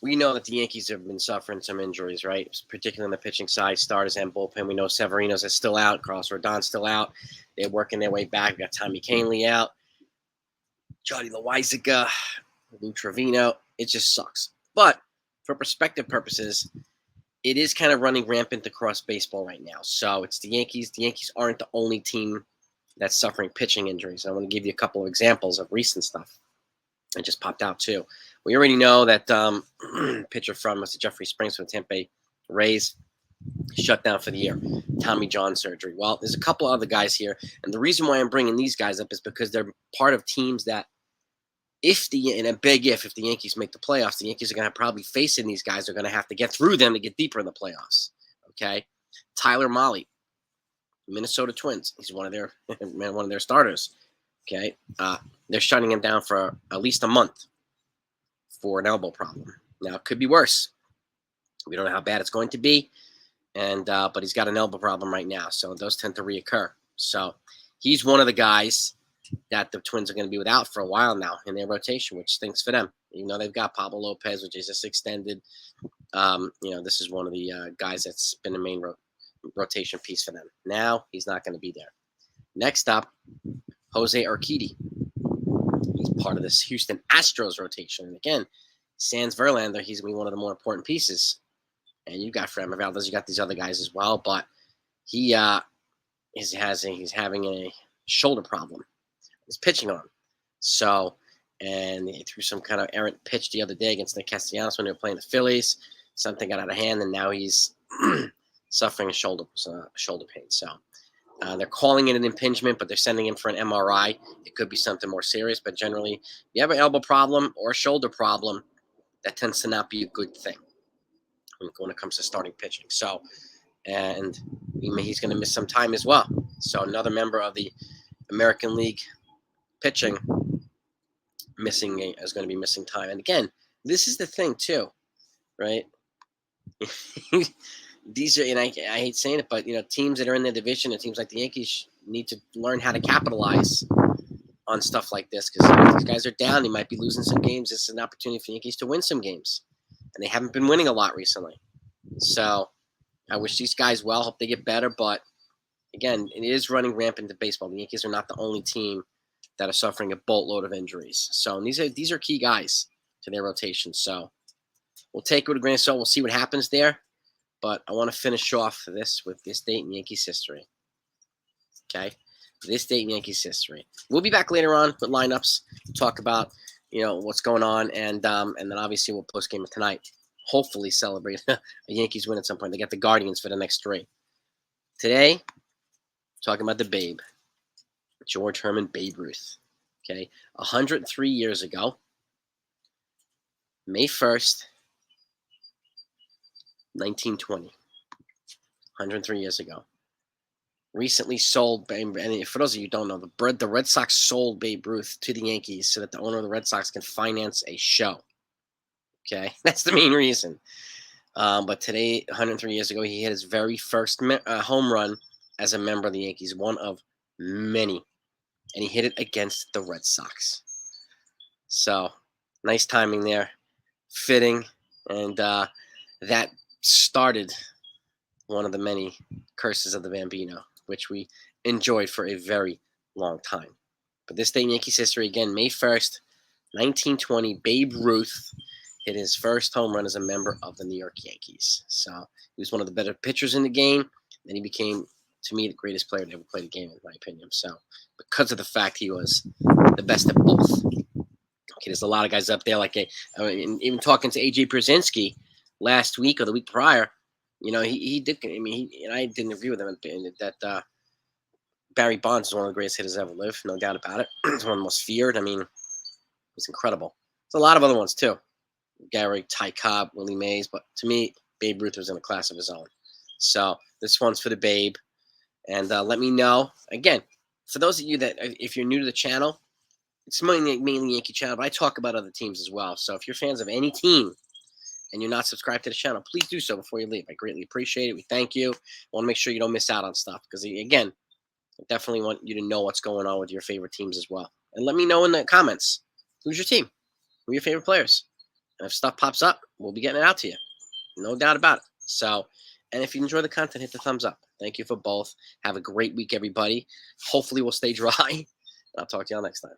we know that the Yankees have been suffering some injuries, right? Particularly on the pitching side, starters and bullpen. We know Severino's is still out. Carlos Rodon's still out. They're working their way back. We got Tommy Kahnle out. Jody Loizaga, Lou Trevino. It just sucks. But for perspective purposes, it is kind of running rampant across baseball right now. So it's the Yankees. The Yankees aren't the only team that's suffering pitching injuries. I want to give you a couple of examples of recent stuff that just popped out too. We already know that pitcher from Mr. Jeffrey Springs from the Tampa Bay Rays shut down for the year. Tommy John surgery. Well, there's a couple other guys here. And the reason why I'm bringing these guys up is because they're part of teams that if the Yankees make the playoffs, the Yankees are going to probably facing these guys. They're going to have to get through them to get deeper in the playoffs. Okay. Tyler Mahle, Minnesota Twins. He's one of their starters. Okay. They're shutting him down for at least a month for an elbow problem. Now, it could be worse. We don't know how bad it's going to be. But he's got an elbow problem right now. So those tend to reoccur. So he's one of the guys that the Twins are going to be without for a while now in their rotation, which stinks for them. You know, they've got Pablo Lopez, which is just extended. This is one of the guys that's been a main rotation piece for them. Now he's not going to be there. Next up, Jose Urquidy. He's part of this Houston Astros rotation. And again, sans Verlander, he's going to be one of the more important pieces. And you got Framber Valdez, you got these other guys as well, but he's having a shoulder problem. He's pitching on. So, and he threw some kind of errant pitch the other day against the Castellanos when they were playing the Phillies. Something got out of hand, and now he's suffering a shoulder pain. So, they're calling it an impingement, but they're sending him for an MRI. It could be something more serious, but generally, if you have an elbow problem or a shoulder problem, that tends to not be a good thing when it comes to starting pitching. So, and he's going to miss some time as well. So another member of the American League pitching is going to be missing time. And again, this is the thing too, right? These are, and I hate saying it, but teams that are in their division and teams like the Yankees need to learn how to capitalize on stuff like this, because if these guys are down, they might be losing some games. This is an opportunity for the Yankees to win some games. And they haven't been winning a lot recently. So I wish these guys well. Hope they get better. But, again, it is running rampant in baseball. The Yankees are not the only team that are suffering a boatload of injuries. So these are key guys to their rotation. So we'll take it with a grain of salt. We'll see what happens there. But I want to finish off this with this date in Yankees history. Okay? This date in Yankees history. We'll be back later on with lineups. We'll talk about what's going on, and then obviously we'll post game tonight. Hopefully celebrate a Yankees win at some point. They got the Guardians for the next 3. Today, talking about the Babe, George Herman Babe Ruth. Okay, 103 years ago, May 1st, 1920. 103 years ago. Recently sold, and for those of you who don't know, the Red Sox sold Babe Ruth to the Yankees so that the owner of the Red Sox can finance a show. Okay, that's the main reason. But today, 103 years ago, he hit his very first home run as a member of the Yankees, one of many, and he hit it against the Red Sox. So, nice timing there, fitting, and that started one of the many curses of the Bambino, which we enjoyed for a very long time. But this day in Yankees history, again, May 1st, 1920, Babe Ruth hit his first home run as a member of the New York Yankees. So he was one of the better pitchers in the game. Then he became, to me, the greatest player to ever play the game, in my opinion. So because of the fact he was the best at both. Okay, there's a lot of guys up there, like even talking to A.J. Pierzynski last week or the week prior, he did. I mean, I did an interview with him that Barry Bonds is one of the greatest hitters ever lived, no doubt about it. He's one of the most feared. I mean, it's incredible. There's a lot of other ones too. Gary, Ty Cobb, Willie Mays, but to me, Babe Ruth was in a class of his own. So this one's for the Babe, and let me know again. For those of you that, if you're new to the channel, it's mainly Yankee channel, but I talk about other teams as well. So if you're fans of any team and you're not subscribed to the channel, please do so before you leave. I greatly appreciate it. We thank you. I want to make sure you don't miss out on stuff because, again, I definitely want you to know what's going on with your favorite teams as well. And let me know in the comments, who's your team? Who are your favorite players? And if stuff pops up, we'll be getting it out to you. No doubt about it. So, and if you enjoy the content, hit the thumbs up. Thank you for both. Have a great week, everybody. Hopefully we'll stay dry. I'll talk to y'all next time.